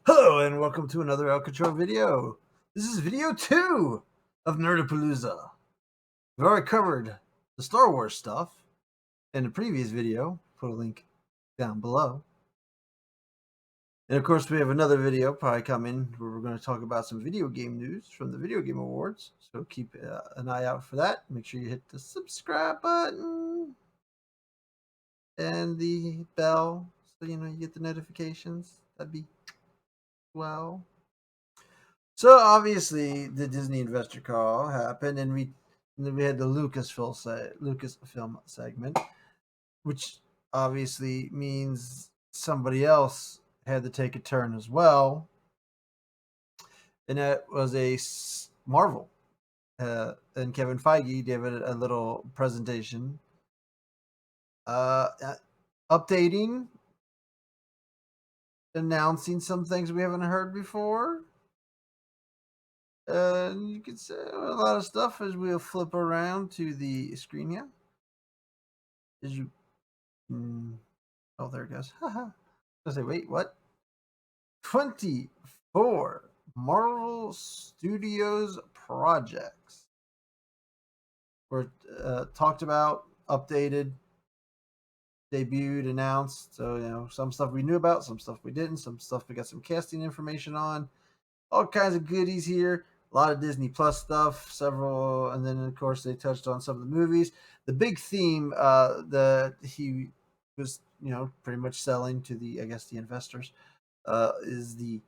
Hello and welcome to another Cachorro video. This is video 2 of Nerdaplooza. We've already covered the Star Wars stuff in the previous video. Put a link down below. And of course we have another video probably coming where we're going to talk about some video game news from the Video Game Awards. So keep an eye out for that. Make sure you hit the subscribe button and the bell so you get the notifications. That'd be well. So obviously the Disney investor call happened, and then we had the Lucasfilm segment, which obviously means somebody else had to take a turn as well, and that was a Marvel. And Kevin Feige gave it a little presentation, updating, announcing some things we haven't heard before. You can say a lot of stuff as we'll flip around to the screen here. As you, oh, there it goes. I say, wait, what? 24 Marvel Studios projects were talked about, updated, debuted, announced. So some stuff we knew about, some stuff we didn't, some stuff we got some casting information on. All kinds of goodies here. A lot of Disney Plus stuff, several, and then of course they touched on some of the movies. The big theme that he was, pretty much selling to the investors, is the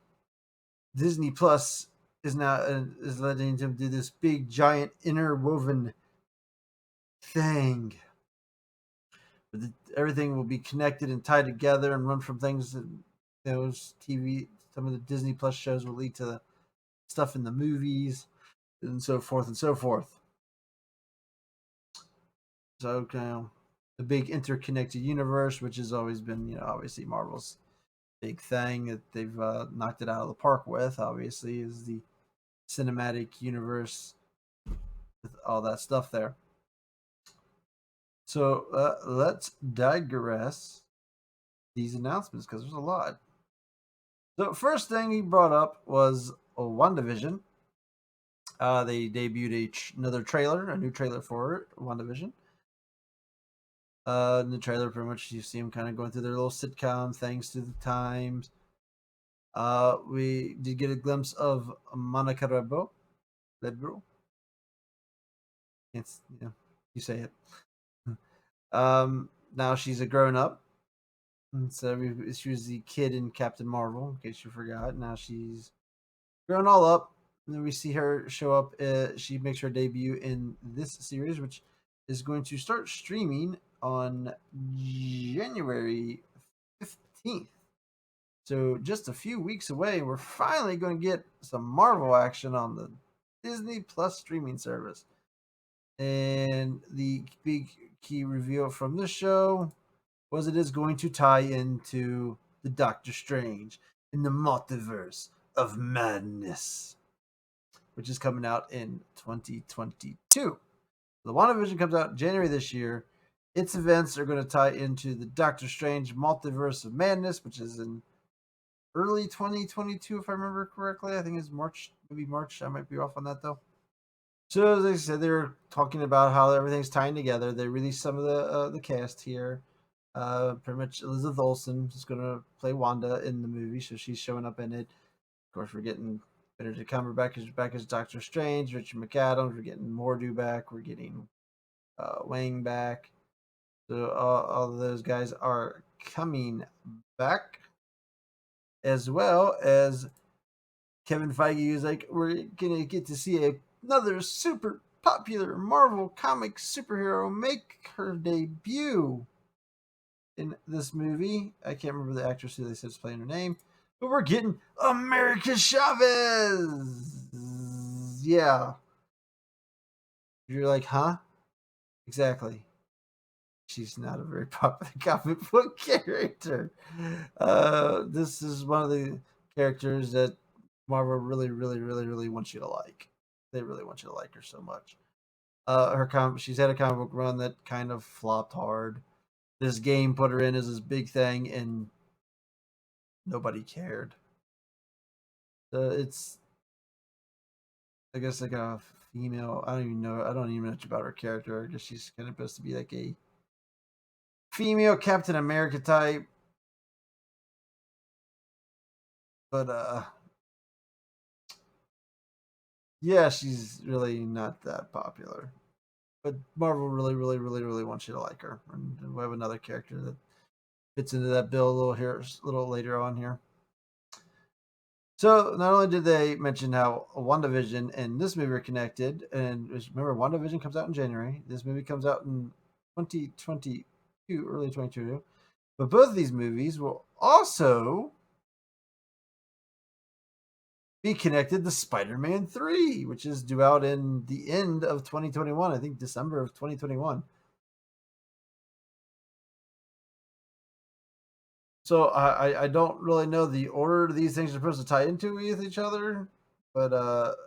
Disney Plus is now is letting him do this big giant interwoven thing. Everything will be connected and tied together and run from things that those TV. Some of the Disney Plus shows will lead to the stuff in the movies, and so forth and so forth. So, the big interconnected universe, which has always been, obviously Marvel's big thing that they've knocked it out of the park with, obviously, is the cinematic universe with all that stuff there. So, let's digress these announcements because there's a lot. So, first thing he brought up was WandaVision. They debuted a new trailer for WandaVision. In the trailer, pretty much you see them kind of going through their little sitcom things through the times. We did get a glimpse of Monica Rambeau. It's, you say it. Now she's a grown up. And so she was the kid in Captain Marvel, in case you forgot. Now she's grown all up. And then we see her show up. She makes her debut in this series, which is going to start streaming on January 15th. So just a few weeks away, we're finally going to get some Marvel action on the Disney Plus streaming service. And the big key reveal from this show was it is going to tie into the Doctor Strange in the Multiverse of Madness, which is coming out in 2022. The WandaVision comes out January this year. Its events are going to tie into the Doctor Strange Multiverse of Madness, which is in early 2022, if I remember correctly. I think it's March, maybe March. I might be off on that, though. So, as I said, they were talking about how everything's tying together. They released some of the cast here. Pretty much Elizabeth Olsen is going to play Wanda in the movie, so she's showing up in it. Of course, we're getting Benedict Cumberbatch back as Doctor Strange, Richard McAdams. We're getting Mordo back. We're getting Wang back. So all of those guys are coming back, as well as Kevin Feige is like, we're gonna get to see another super popular Marvel comic superhero make her debut in this movie. I can't remember the actress who they said is playing her name, but we're getting America Chavez. Yeah. You're like, huh? Exactly. She's not a very popular comic book character. This is one of the characters that Marvel really, really, really, really wants you to like. They really want you to like her so much. She's had a comic book run that kind of flopped hard. This game put her in as this big thing, and nobody cared. It's, I guess, like a female. I don't even know. I don't even know much about her character. I guess she's kind of supposed to be like a female Captain America type, but yeah, she's really not that popular. But Marvel really, really, really, really wants you to like her, and we have another character that fits into that bill a little later on here. So not only did they mention how WandaVision and this movie are connected, and remember WandaVision comes out in January. This movie comes out in 2022, early 2022. But both of these movies will also be connected to Spider-Man 3, which is due out in the end of 2021. I think December of 2021. So I don't really know the order these things are supposed to tie into with each other, but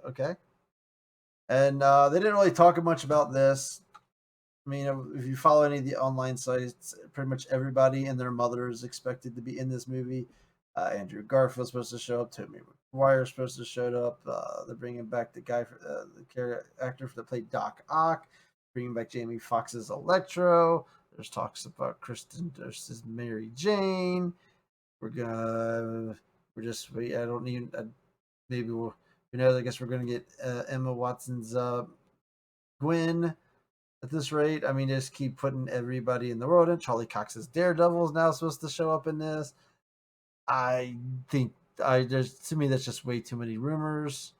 okay. And they didn't really talk much about this. I mean, if you follow any of the online sites, pretty much everybody and their mother is expected to be in this movie. Andrew Garfield's supposed to show up. Tobey Maguire's supposed to show up. They're bringing back the guy for the actor that played Doc Ock. Bringing back Jamie Foxx's Electro. There's talks about Kristen Dunst's Mary Jane. We're just wait. I don't need. Maybe we'll. I guess we're gonna get Emma Watson's Gwen at this rate. I mean, just keep putting everybody in the world in. Charlie Cox's Daredevil is now supposed to show up in this. I think to me that's just way too many rumors.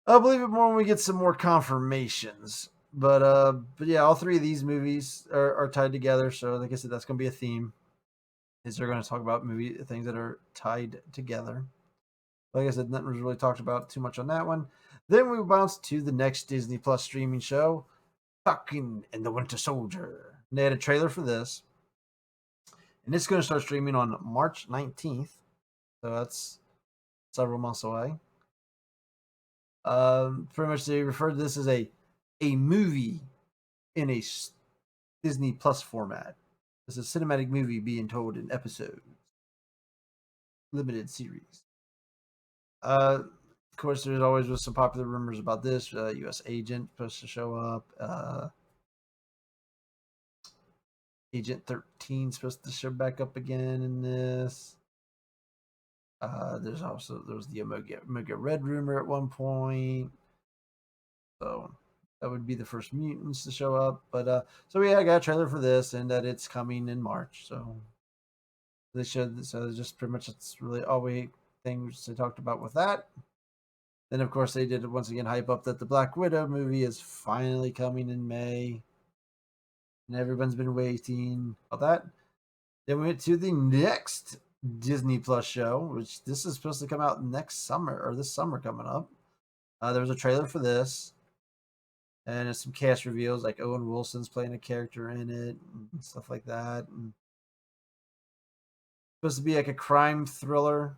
I'll believe it more when we get some more confirmations. But yeah, all three of these movies are tied together. So like I said, that's going to be a theme. Is they're going to talk about movie things that are tied together. Like I said, nothing was really talked about too much on that one. Then we bounce to the next Disney Plus streaming show, Falcon and the Winter Soldier. And they had a trailer for this, and it's going to start streaming on March 19th. So that's several months away. Pretty much they refer to this as a movie in a Disney Plus format. It's a cinematic movie being told in episodes, limited series. Of course, there's always was some popular rumors about this. U.S. agent supposed to show up. Agent 13 supposed to show back up again in this. There was the Omega Red rumor at one point. So that would be the first mutants to show up. But so yeah, I got a trailer for this, and that it's coming in March. So they should. So just pretty much that's really all things they talked about with that. Then of course they did once again hype up that the Black Widow movie is finally coming in May, and everyone's been waiting about that. Then we went to the next Disney Plus show, which this is supposed to come out next summer or this summer coming up. There was a trailer for this, and it's some cast reveals like Owen Wilson's playing a character in it and stuff like that. And it's supposed to be like a crime thriller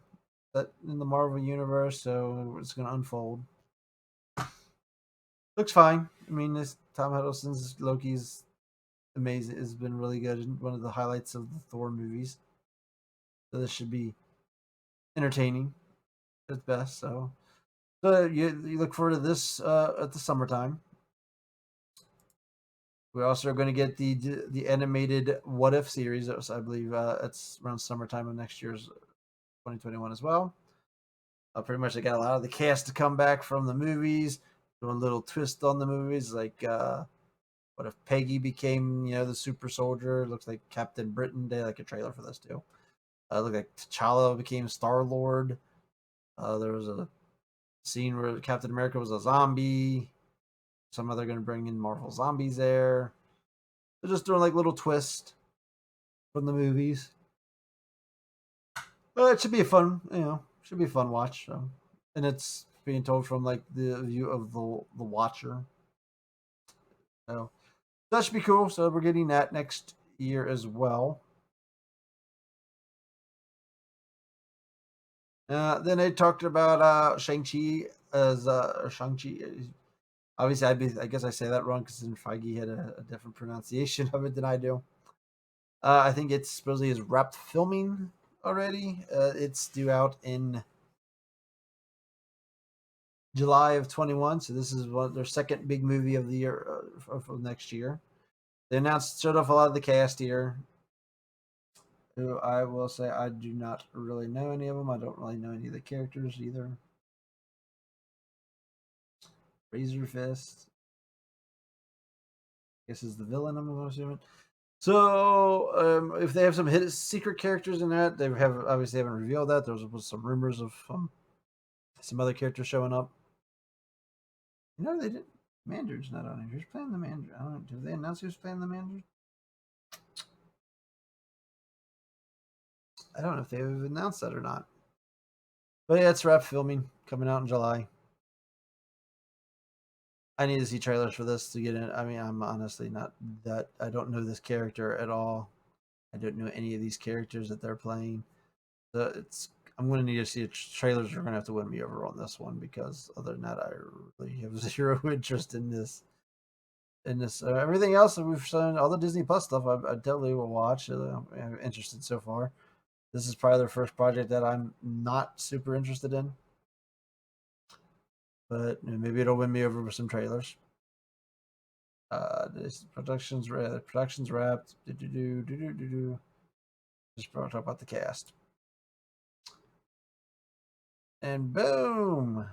that in the Marvel universe, so it's going to unfold. Looks fine. I mean, this Tom Hiddleston's Loki's amazing. Has been really good. One of the highlights of the Thor movies. So this should be entertaining at best. So you look forward to this at the summertime. We're also going to get the animated What If series. I believe it's around summertime of next year's 2021 as well. Pretty much they got a lot of the cast to come back from the movies, doing a little twist on the movies, like what if Peggy became the super soldier? Looks like Captain Britain. They had like a trailer for this too. Looked like T'Challa became Star Lord. There was a scene where Captain America was a zombie. Somehow they're going to bring in Marvel zombies there. They're just doing like little twists from the movies. But it should be a fun, should be a fun watch. So. And it's being told from like the view of the watcher. So that should be cool. So we're getting that next year as well. Then they talked about Shang-Chi as Shang-Chi. Obviously, I guess I say that wrong because Feige had a different pronunciation of it than I do. I think it's supposedly is wrapped filming already. It's due out in July of 21, so this is their second big movie of the year for next year. They showed off a lot of the cast here. Who I will say I do not really know any of them. I don't really know any of the characters either. Razor Fist, I guess is the villain. I'm assuming. So if they have some hidden secret characters in that, they have obviously haven't revealed that. There was some rumors of some other characters showing up. They didn't. Mandarin's not on here. Who's playing the Mandarin? I don't know. Did they announce who's playing the Mandarin? I don't know if they've announced that or not. But yeah, it's wrap filming coming out in July. I need to see trailers for this to get in. I mean, I'm honestly not that. I don't know this character at all. I don't know any of these characters that they're playing. So I'm going to need to see trailers. Are going to have to win me over on this one because other than that, I really have zero interest in this. Everything else that we've shown, all the Disney Plus stuff, I definitely will watch. I'm interested so far. This is probably their first project that I'm not super interested in, but maybe it'll win me over with some trailers. This production's wrapped. Just talk about the cast, and boom.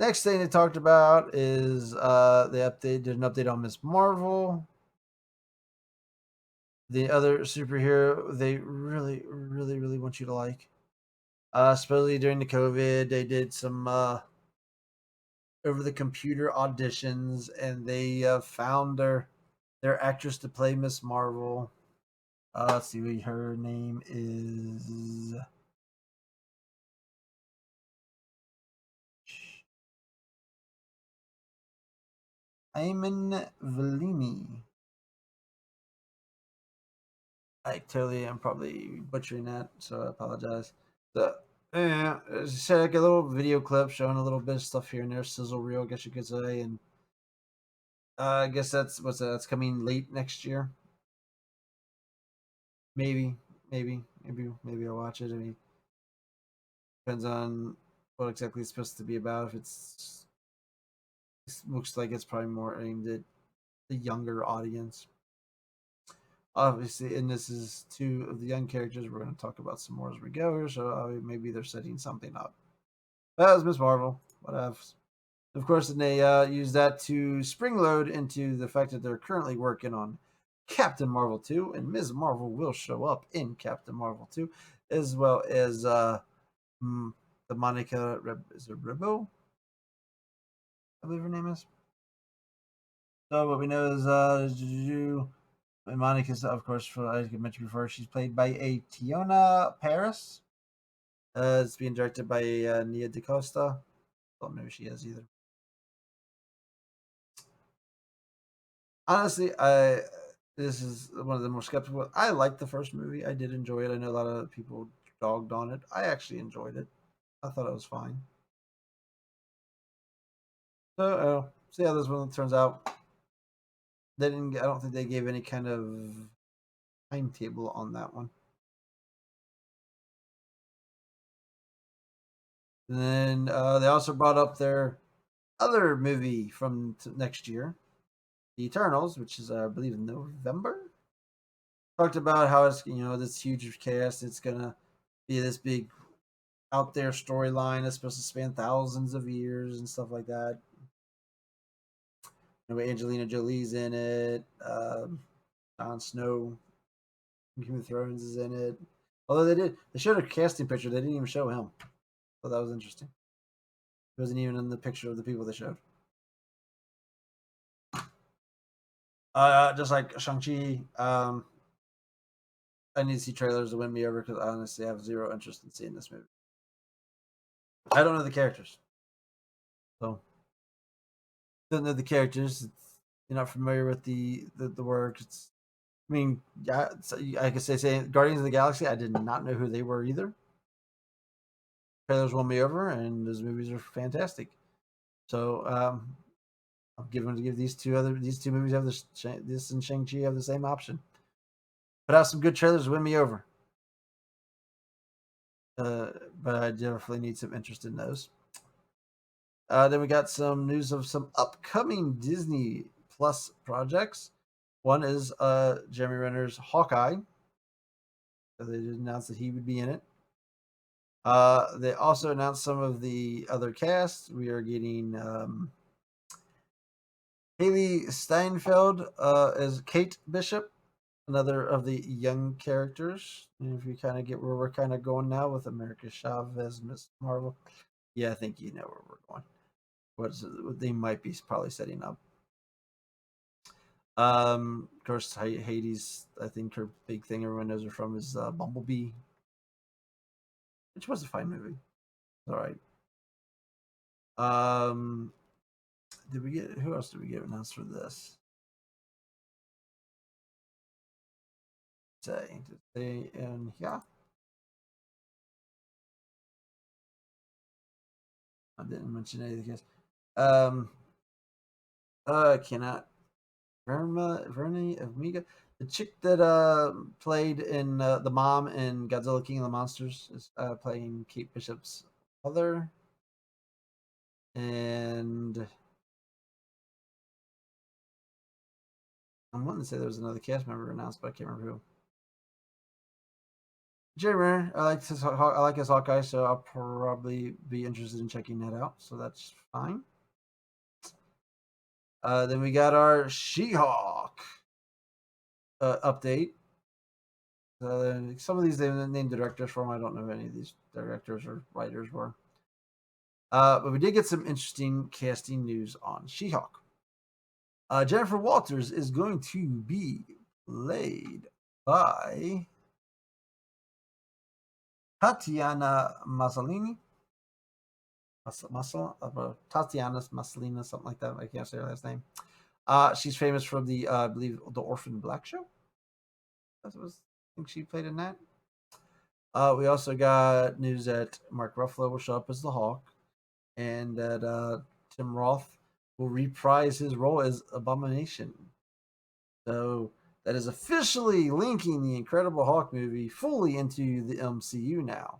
Next thing they talked about is they did an update on Miss Marvel. The other superhero they really, really, really want you to like. Supposedly during the COVID, they did some over the computer auditions, and they found their actress to play Miss Marvel. Let's see, her name is Ayman Vellini. I totally am probably butchering that, so I apologize. So, yeah, it's like a little video clip showing a little bit of stuff here and there, sizzle reel, I guess you could say, and I guess that's coming late next year. Maybe, maybe I'll watch it. I mean, depends on what exactly it's supposed to be about. If it looks like it's probably more aimed at the younger audience. Obviously, and this is two of the young characters. We're going to talk about some more as we go, so maybe they're setting something up. That was Miss Marvel. What else? Of course, and they use that to spring load into the fact that they're currently working on Captain Marvel 2, and Ms. Marvel will show up in Captain Marvel 2, as well as the Monica is it Rebo? I believe her name is. So what we know is Monica, of course, as I mentioned before, she's played by a Tiona Paris. It's being directed by Nia DaCosta. Don't know who she is either. Honestly, this is one of the more skeptical. I liked the first movie. I did enjoy it. I know a lot of people dogged on it. I actually enjoyed it. I thought it was fine. So, see how this one turns out. They didn't. I don't think they gave any kind of timetable on that one. And then they also brought up their other movie from next year, The Eternals, which is I believe in November. Talked about how it's this huge cast. It's gonna be this big out there storyline that's supposed to span thousands of years and stuff like that. Angelina Jolie's in it. Jon Snow, Game of Thrones is in it. Although they showed a casting picture, they didn't even show him. So that was interesting. It wasn't even in the picture of the people they showed. Just like Shang-Chi, I need to see trailers to win me over because I honestly have zero interest in seeing this movie. I don't know the characters. So, don't know the characters. You're not familiar with the work. I mean, yeah, I could say Guardians of the Galaxy. I did not know who they were either. Trailers won me over, and those movies are fantastic. So, I'm giving to give these two movies have this and Shang-Chi have the same option. Put out some good trailers to win me over. But I definitely need some interest in those. Then we got some news of some upcoming Disney Plus projects. One is Jeremy Renner's Hawkeye. So they did announce that he would be in it. They also announced some of the other casts. We are getting Haley Steinfeld as Kate Bishop, another of the young characters. And if you kind of get where we're kind of going now with America Chavez, Miss Marvel, yeah, I think you know where we're going. What they might be probably setting up. Of course, Hades. I think her big thing everyone knows her from is Bumblebee, which was a fine movie. All right. Did we get who else did we get announced for this? Say and yeah, I didn't mention any of the kids. I cannot. Vernie Amiga, the chick that played in the mom in Godzilla King of the Monsters is playing Kate Bishop's mother, and I'm wanting to say there was another cast member announced, but I can't remember who. Jay Renner, I like his Hawkeye, so I'll probably be interested in checking that out. So that's fine. Then we got our She-Hulk update. Some of these they named directors from. I don't know who any of these directors or writers were. But we did get some interesting casting news on She-Hulk. Jennifer Walters is going to be played by Tatiana Maslany. Tatiana Maslany, something like that. I can't say her last name. She's famous from the, I believe, the Orphan Black show. That was, I think she played in that. We also got news that Mark Ruffalo will show up as the Hawk, and that Tim Roth will reprise his role as Abomination. So that is officially linking the Incredible Hulk movie fully into the MCU now.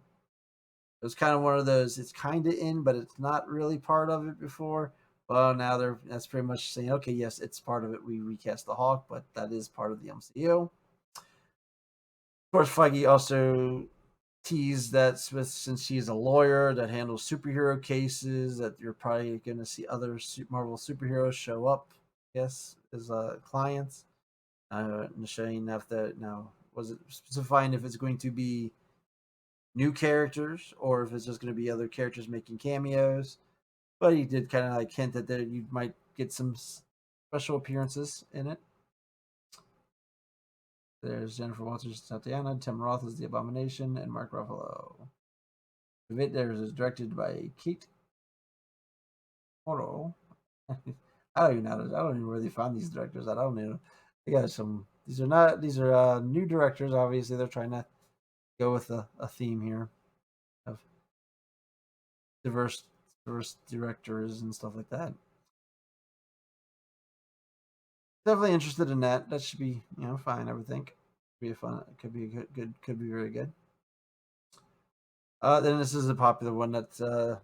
It was kind of one of those, it's kind of in, but it's not really part of it before. Well, now that's pretty much saying, okay, yes, it's part of it. We recast the Hulk, but that is part of the MCU. Of course, Feige also teased that since she's a lawyer that handles superhero cases, that you're probably going to see other Marvel superheroes show up, yes, as clients. Showing enough that now was it specifying if it's going to be new characters or if it's just going to be other characters making cameos. But he did kind of like hint that there you might get some special appearances in it. There's Jennifer Walters, Tatiana, Tim Roth is the Abomination, and Mark Ruffalo. The video is directed by Kate Cachorro. I don't even know. I don't even know where they found these directors. I don't know. They got some. These are new directors. Obviously, they're trying to go with a theme here of diverse directors and stuff like that. Definitely interested in that. That should be fine. I would think be a fun. It could be good. Could be very good. Then this is a popular one that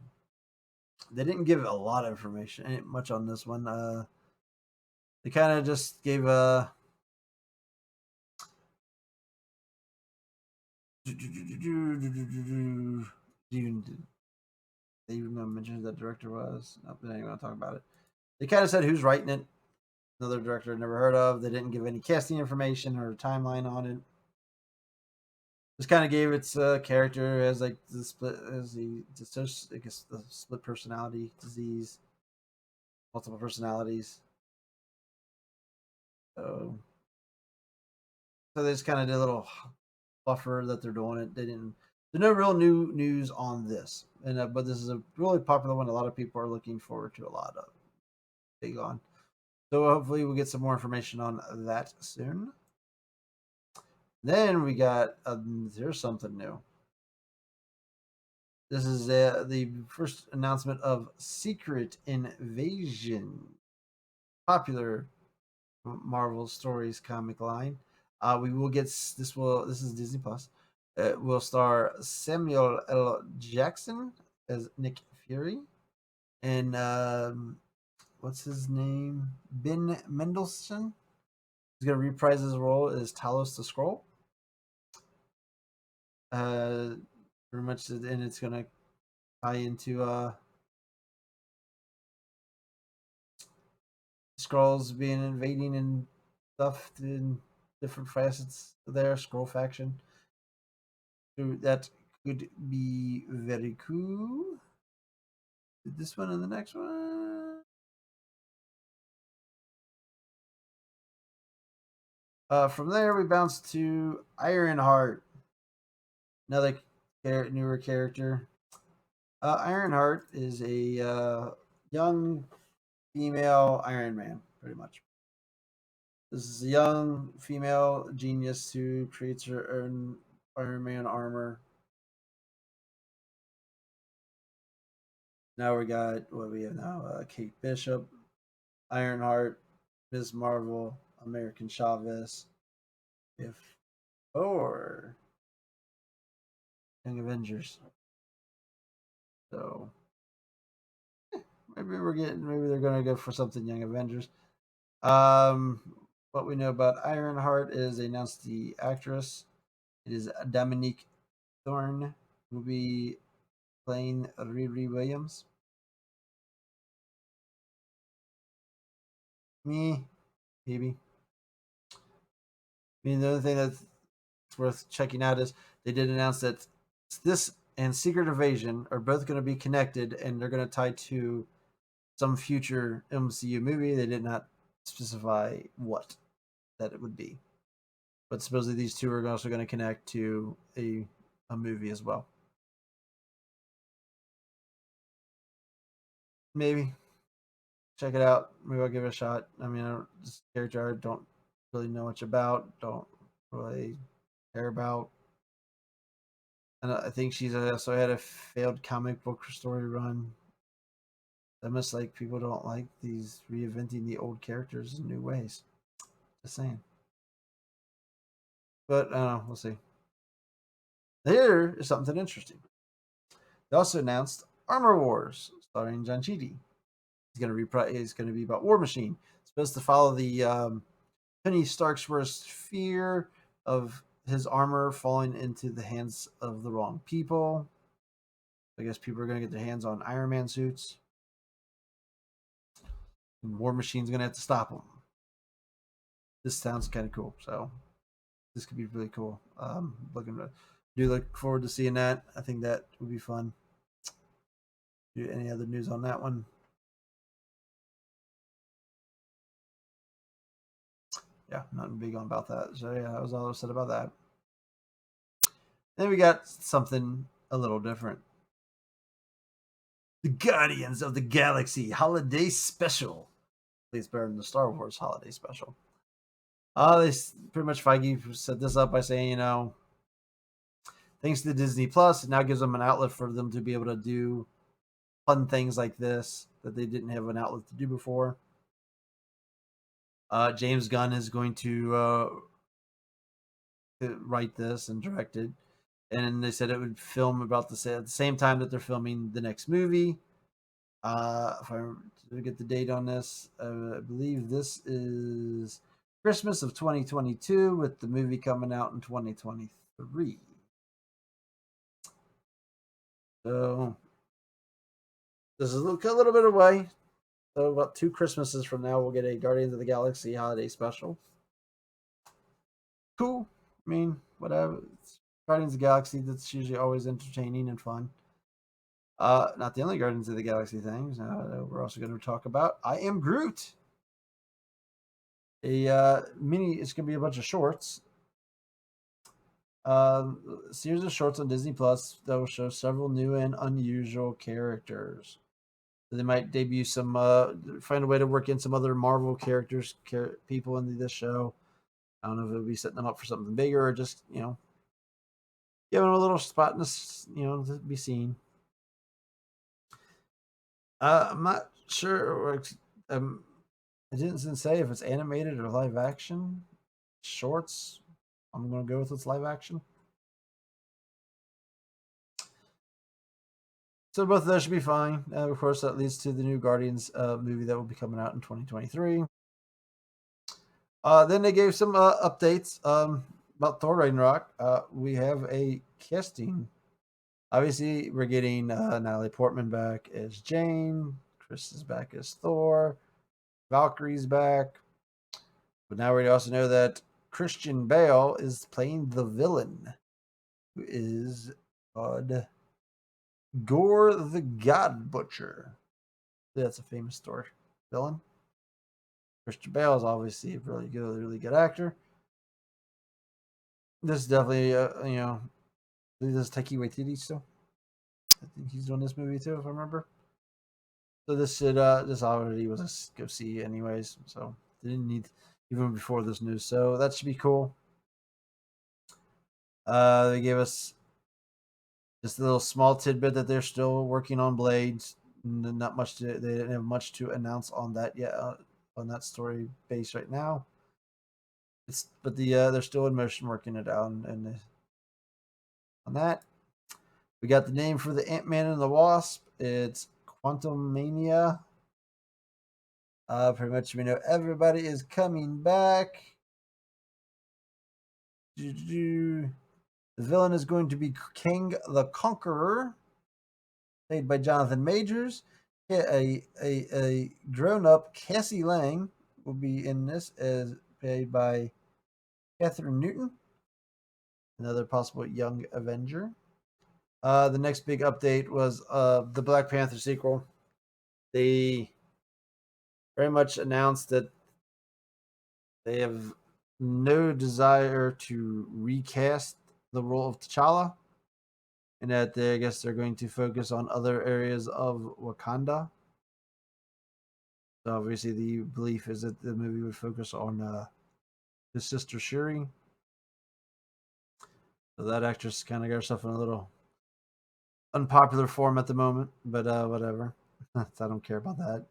they didn't give a lot of information, ain't much on this one. They kind of just gave a. They even mentioned who that director was. Nope, they ain't gonna talk about it. They kind of said who's writing it. Another director I'd never heard of. They didn't give any casting information or timeline on it. Just kind of gave its character as like the split as I guess the split personality disease, multiple personalities. So they just kind of did a little buffer that they're doing it. They didn't. There's no real new news on this, and but this is a really popular one. A lot of people are looking forward to a lot of big on. So hopefully we'll get some more information on that soon. Then we got there's something new. This is the first announcement of Secret Invasion, popular Marvel Stories comic line. We will get this is Disney Plus. It will star Samuel L. Jackson as Nick Fury, and what's his name? Ben Mendelsohn. He's gonna reprise his role as Talos the Scroll. Uh, Pretty much, and it's gonna tie into Skrulls being invading and stuff in different facets of their Skrull faction. So that could be very cool. This one and the next one. From there, we bounce to Ironheart, another newer character. Ironheart is a young female Iron Man, pretty much. This is a young female genius who creates her own Iron Man armor. Now we got what we have now: Kate Bishop, Ironheart, Ms. Marvel, American Chavez. We have four Young Avengers. So maybe they're gonna go for something Young Avengers. Um, what we know about Ironheart is they announced the actress. It is Dominique Thorne who will be playing Riri Williams. Me, maybe. I mean, the other thing that's worth checking out is they did announce that this and Secret Invasion are both going to be connected, and they're going to tie to some future MCU movie. They did not specify what that it would be, but supposedly these two are also going to connect to a movie as well. Maybe check it out. Maybe I'll give it a shot. I mean, this character I don't really know much about. Don't really care about. And I think she's also had a failed comic book story run. I must like people don't like these reinventing the old characters in new ways. Just saying. But I don't know. We'll see. Here is something interesting. They also announced Armor Wars, starring John Chidi. He's going to reprise. It's going to be about War Machine. It's supposed to follow the Tony Stark's worst fear of his armor falling into the hands of the wrong people. I guess people are going to get their hands on Iron Man suits. And War Machine's going to have to stop them. This sounds kind of cool. So this could be really cool. Look forward to seeing that. I think that would be fun. Any other news on that one? Yeah, nothing big on about that. So yeah, that was all I said about that. Then we got something a little different. The Guardians of the Galaxy Holiday Special. At least better than the Star Wars Holiday Special. They pretty much Feige set this up by saying, thanks to Disney Plus, it now gives them an outlet for them to be able to do fun things like this that they didn't have an outlet to do before. James Gunn is going to write this and direct it, and they said it would film about at the same time that they're filming the next movie. If I get the date on this, I believe this is Christmas of 2022, with the movie coming out in 2023. So this is a little bit away. So about 2 Christmases from now, we'll get a Guardians of the Galaxy holiday special. Cool. I mean, whatever. It's Guardians of the Galaxy. That's usually always entertaining and fun. Not the only Guardians of the Galaxy things. We're also going to talk about I Am Groot. A mini. It's going to be a bunch of shorts. Series of shorts on Disney Plus that will show several new and unusual characters. So they might debut some, find a way to work in some other Marvel characters, people into this show. I don't know if it'll be setting them up for something bigger or just, give them a little spot in this, to be seen. I'm not sure. It didn't say if it's animated or live action. Shorts. I'm going to go with it's live action. So both of those should be fine. Of course, that leads to the new Guardians movie that will be coming out in 2023. Then they gave some updates about Thor Ragnarok. We have a casting. Obviously, we're getting Natalie Portman back as Jane. Chris is back as Thor. Valkyrie's back. But now we also know that Christian Bale is playing the villain, who is called Gore the God Butcher. That's a famous Thor villain. Christian Bale is obviously a really good actor. This is definitely, I believe this is Taiki Waititi still. I think he's doing this movie too, if I remember. So this already was a go see anyways. So they didn't need even before this news. So that should be cool. They gave us just a little small tidbit that they're still working on Blades. Not much. They didn't have much to announce on that yet. On that story base right now. But they're still in motion working it out and on that. We got the name for the Ant-Man and the Wasp. It's Quantum Mania. Pretty much we know everybody is coming back. The villain is going to be King the Conqueror, played by Jonathan Majors. A grown-up Cassie Lang will be in this, as played by Catherine Newton, another possible young Avenger. The next big update was the Black Panther sequel. They very much announced that they have no desire to recast the role of T'Challa, and that I guess they're going to focus on other areas of Wakanda. So obviously, the belief is that the movie would focus on his sister Shuri. So that actress kind of got herself in a little unpopular form at the moment, but whatever. I don't care about that.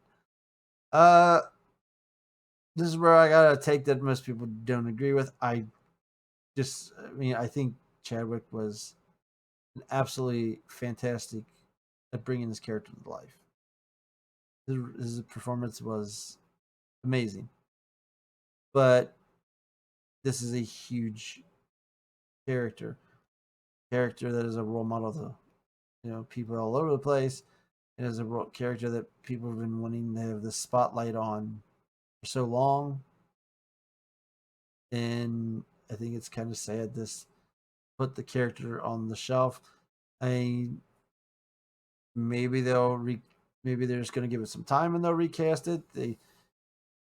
This is where I gotta take that most people don't agree with. I think Chadwick was absolutely fantastic at bringing this character to life. His performance was amazing, but this is a huge character that is a role model to people all over the place. It is a character that people have been wanting to have the spotlight on for so long, and I think it's kind of sad this put the character on the shelf. Maybe maybe they're just going to give it some time and they'll recast it. They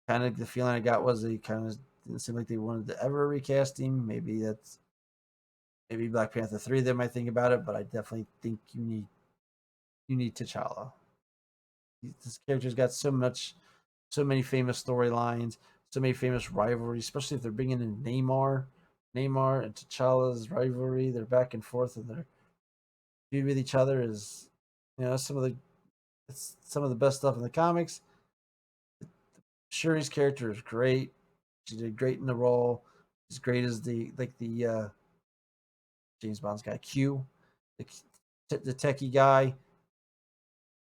kind of the feeling I got was they kind of didn't seem like they wanted to ever recast him. Maybe Black Panther 3 they might think about it, but I definitely think you need T'Challa. This character's got so many famous storylines, so many famous rivalries, especially if they're bringing in Neymar and T'Challa's rivalry. They're back and forth and they're feud with each other is some of the best stuff in the comics. Shuri's character is great. She did great in the role. She's great as the James Bond's guy Q, the techie guy.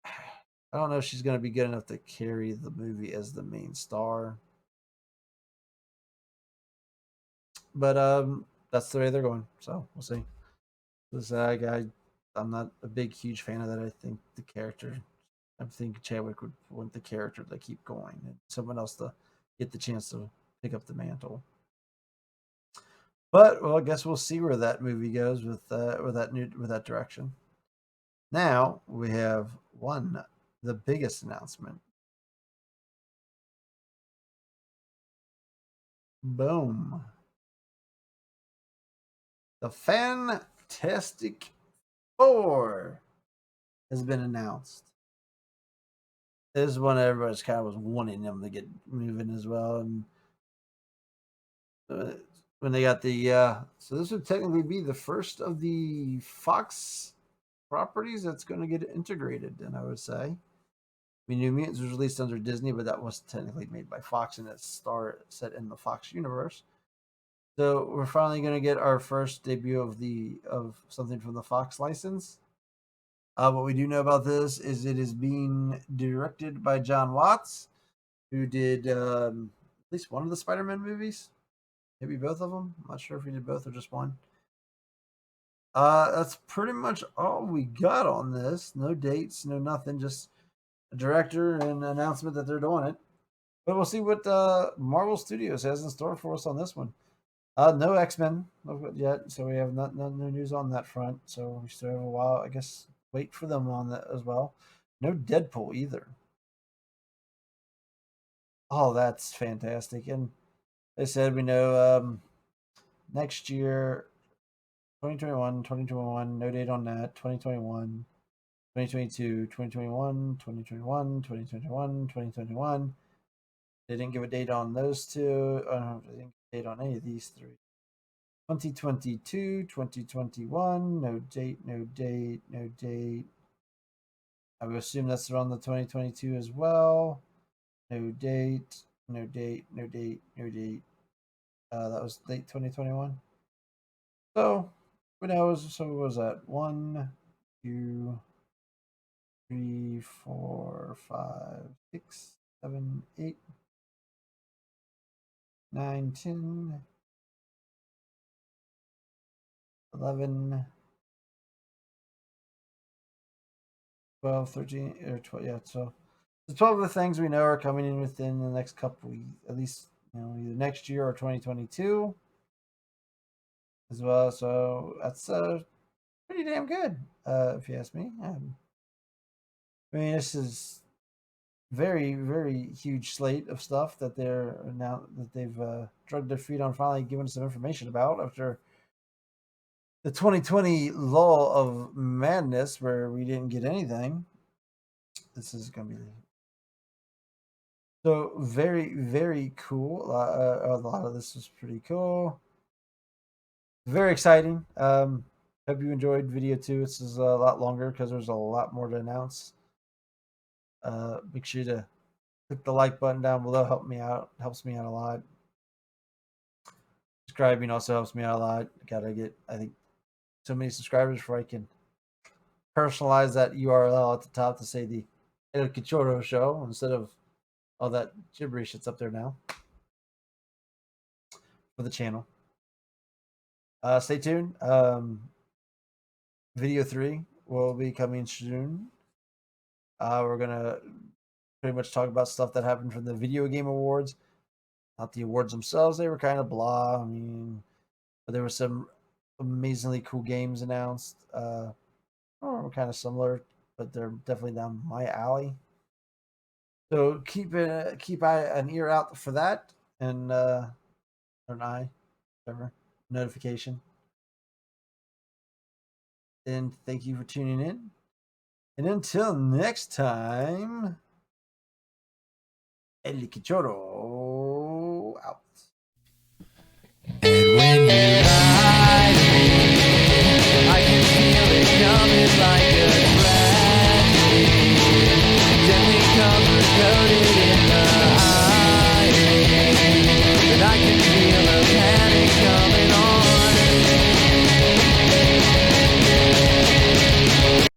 I don't know if she's going to be good enough to carry the movie as the main star, but that's the way they're going. So we'll see. This guy, I'm not a huge fan of that. I think the character. I think Chadwick would want the character to keep going and someone else to get the chance to pick up the mantle. But well, I guess we'll see where that movie goes with that direction. Now we have the biggest announcement. Boom. The Fantastic Four has been announced. This is one everybody's kind of was wanting them to get moving as well. And uh, when they got so this would technically be the first of the Fox properties that's going to get integrated. And I would say, I mean, New Mutants was released under Disney, but that was technically made by Fox and it's set in the Fox universe. So we're finally going to get our first debut of something from the Fox license. What we do know about this is it is being directed by John Watts, who did at least one of the Spider-Man movies, maybe both of them. I'm not sure if he did both or just one. That's pretty much all we got on this. No dates, no nothing. Just a director and an announcement that they're doing it. But we'll see what Marvel Studios has in store for us on this one. No X-Men yet, so we have no news on that front. So we still have a while, I guess. Wait for them on that as well. No Deadpool either. Oh, that's fantastic! And they said we know next year, 2021, 2021. No date on that. 2021, 2022, 2021, 2021, 2021, 2021. They didn't give a date on those two. They didn't give a date on any of these three. 2022, 2021, no date, no date, no date. I would assume that's around the 2022 as well. No date, no date, no date, no date. That was late 2021. So, who knows? So, what was that? 1, 2, 3, 4, 5, 6, 7, 8, 9, 10, 11, 12, 13, or 12. Yeah, so the 12 of the things we know are coming in within the next couple, at least, either next year or 2022 as well. So that's pretty damn good, if you ask me. I mean, this is very, very huge slate of stuff that they've drugged their feet on finally giving us some information about after the 2020 lull of madness where we didn't get anything. This is going to be so very, very cool. A lot of this was pretty cool. Very exciting. Hope you enjoyed video two. This is a lot longer because there's a lot more to announce. Make sure to click the like button down below. Helps me out a lot. Subscribing also helps me out a lot. Gotta get, I think, so many subscribers before I can personalize that URL at the top to say the El Cachorro show instead of all that gibberish that's up there now for the channel. Stay tuned. Video 3 will be coming soon. We're gonna pretty much talk about stuff that happened from the video game awards, not the awards themselves. They were kind of blah. I mean, but there were some amazingly cool games announced. Kind of similar, but they're definitely down my alley. So keep an ear out for that, and or an eye, whatever notification. And thank you for tuning in. And until next time, El Cachorro out.